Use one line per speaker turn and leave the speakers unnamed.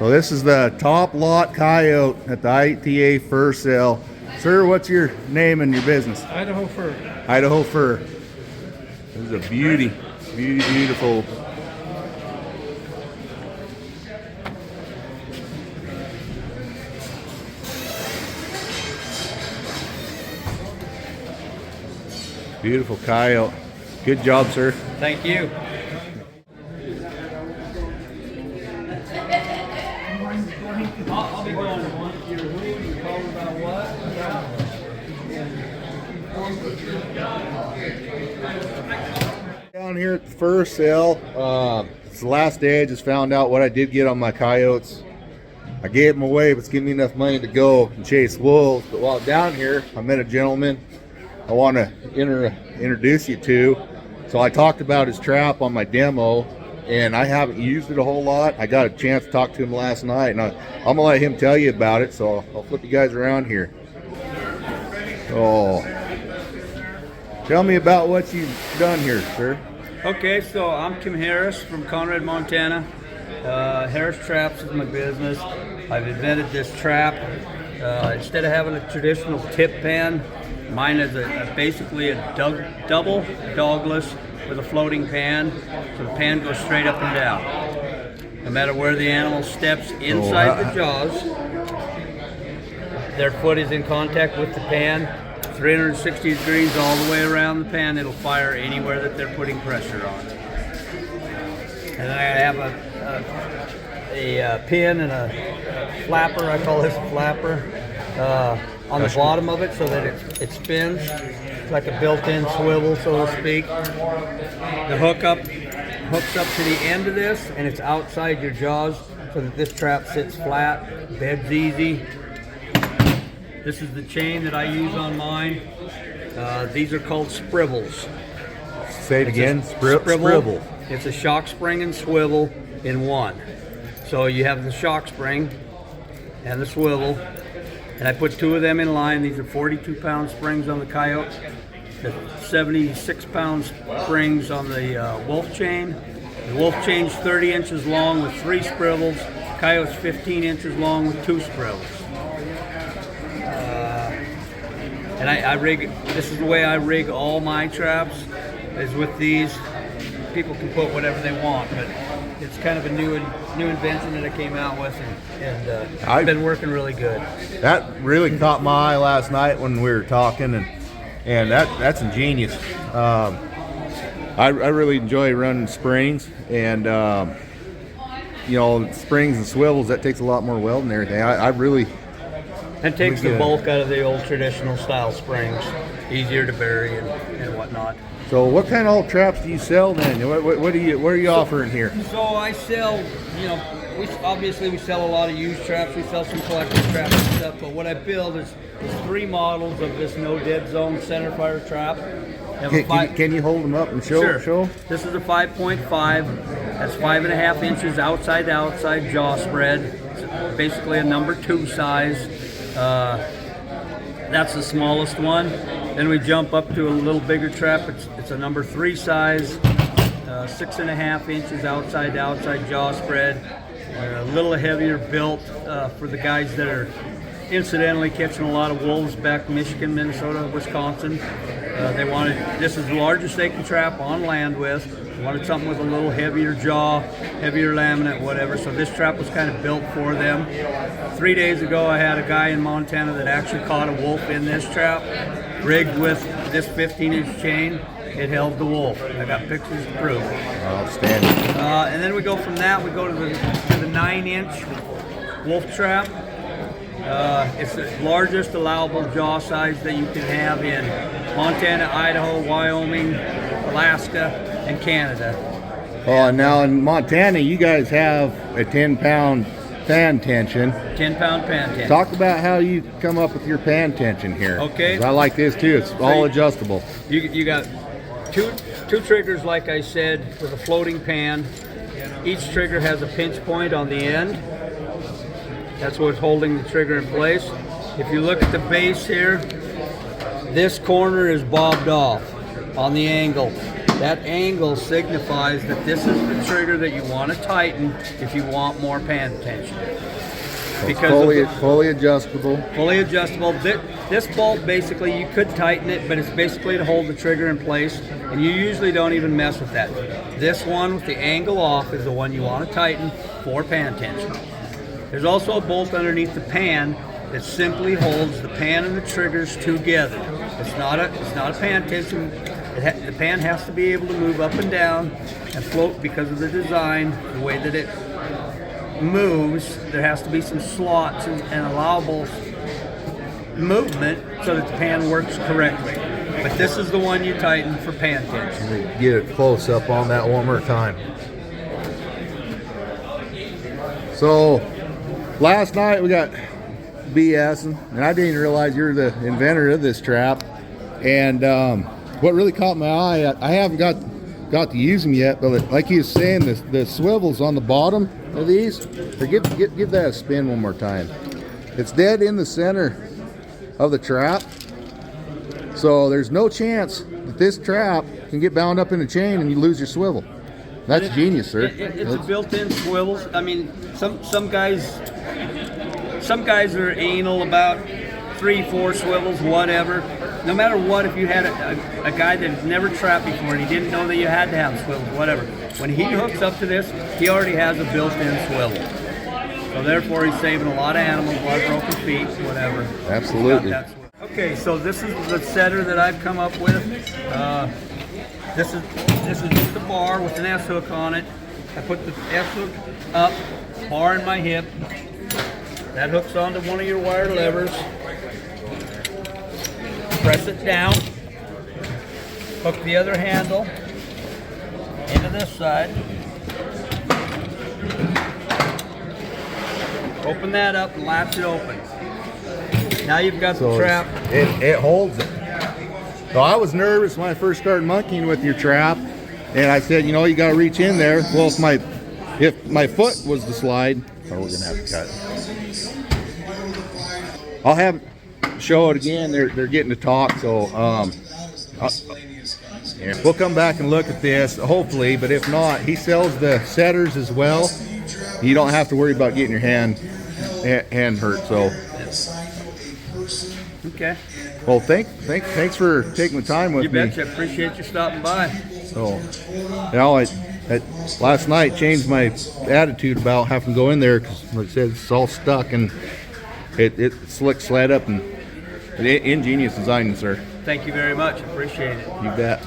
So this is the top lot coyote at the ITA fur sale. Sir, what's your name and your business?
Idaho fur.
Idaho fur. This is a beauty, beautiful. Beautiful coyote. Good job, sir.
Thank you. I'll be going to one. Your who? You called about what?
Down here at the fur sale. It's the last day. I just found out what I did get on my coyotes. I gave them away, but it's giving me enough money to go and chase wolves. But while down here, I met a gentleman I want to introduce you to. So I talked about his trap on my demo, and I haven't used it a whole lot. I got a chance to talk to him last night, and I'm gonna let him tell you about it. So I'll flip you guys around here. Oh, tell me about what you've done here, sir.
Okay, so I'm Kim Harris from Conrad, Montana. Harris Traps is my business. I've invented this trap. Instead of having a traditional tip pan, mine is basically a double dogless with a floating pan, so the pan goes straight up and down. No matter where the animal steps inside the jaws, their foot is in contact with the pan, 360 degrees all the way around the pan. It'll fire anywhere that they're putting pressure on. And then I have a pin and a flapper, I call this a flapper, on the bottom of it so that it spins. It's like a built-in swivel, so to speak. The hooks up to the end of this, and it's outside your jaws so that this trap sits flat, beds easy. This is the chain that I use on mine. These are called sprivels.
Say it again. Sprivel.
It's a shock spring and swivel in one. So you have the shock spring and the swivel, and I put two of them in line. These are 42-pound springs on the Coyote, the 76-pound springs on the Wolf chain. The Wolf chain's 30 inches long with 3 sprivels. Coyote's 15 inches long with 2 sprivels. And I rig, this is the way I rig all my traps, is with these. People can put whatever they want, but it's kind of a new invention that I came out with, and it's been working really good.
That really caught my eye last night when we were talking, and that's ingenious. I really enjoy running springs, and you know, springs and swivels, that takes a lot more welding and everything. I really...
It takes the bulk out of the old traditional style springs. Easier to bury and whatnot.
So what kind of old traps do you sell then? What are you offering here?
So I sell, you know, we sell a lot of used traps. We sell some collector's traps and stuff. But what I build is 3 models of this no dead zone center fire trap.
Can you hold them up and show?
Sure. This is a 5.5. That's 5.5 inches outside to outside jaw spread. It's basically a number 2 size. That's the smallest one. Then we jump up to a little bigger trap. It's a number 3 size, 6.5 inches outside to outside jaw spread. A little heavier built for the guys that are incidentally catching a lot of wolves back in Michigan, Minnesota, Wisconsin. This is the largest they can trap on land with. They wanted something with a little heavier jaw, heavier laminate, whatever. So this trap was kind of built for them. 3 days ago, I had a guy in Montana that actually caught a wolf in this trap, rigged with this 15-inch chain. It held the wolf. I got pictures to prove.
Outstanding.
And then we go from that, we go to the 9-inch wolf trap. It's the largest allowable jaw size that you can have in Montana, Idaho, Wyoming, Alaska, and Canada.
Oh, and now in Montana, you guys have a 10-pound pan tension.
10-pound pan tension.
Talk about how you come up with your pan tension here.
Okay.
'Cause I like this too. It's all adjustable.
You got two triggers, like I said, with a floating pan. Each trigger has a pinch point on the end. That's what's holding the trigger in place. If you look at the base here, this corner is bobbed off on the angle. That angle signifies that this is the trigger that you want to tighten if you want more pan tension.
Fully adjustable.
Fully adjustable. This bolt, basically, you could tighten it, but it's basically to hold the trigger in place, and you usually don't even mess with that. This one with the angle off is the one you want to tighten for pan tension. There's also a bolt underneath the pan that simply holds the pan and the triggers together. It's not a pan tension. The pan has to be able to move up and down and float because of the design, the way that it moves. There has to be some slots and allowable movement so that the pan works correctly. But this is the one you tighten for pan tension.
Get a close up on that one more time. So last night we got BSing, and I didn't realize you're the inventor of this trap. And what really caught my eye, I haven't got to use them yet, but like he was saying, the swivels on the bottom of these, give that a spin one more time. It's dead in the center of the trap, so there's no chance that this trap can get bound up in a chain and you lose your swivel. That's genius, sir.
It's a built-in swivels. I mean, some guys are anal about 3-4 swivels, whatever. No matter what, if you had a guy that had never trapped before and he didn't know that you had to have swivels, whatever, when he hooks up to this, he already has a built-in swivel. So therefore, he's saving a lot of animals, a lot of broken feet, whatever.
Absolutely.
Okay, so this is the setter that I've come up with. This is just a bar with an S hook on it. I put the S hook up, bar in my hip. That hooks onto one of your wire levers. Press it down. Hook the other handle into this side. Open that up and latch it open. Now you've got the trap.
It holds it. So I was nervous when I first started monkeying with your trap, and I said, you know, you got to reach in there. Well, if my foot was to slide, we're gonna have to cut. I'll have show it again. They're getting to talk, so yeah, we'll come back and look at this hopefully. But if not, he sells the setters as well. You don't have to worry about getting your hand hurt. So
okay.
Well, thanks for taking the time with me.
You betcha. Appreciate you stopping by.
So, you know, I last night changed my attitude about having to go in there because, like I said, it's all stuck and it slick sled up, and ingenious design, sir.
Thank you very much. Appreciate it.
You bet.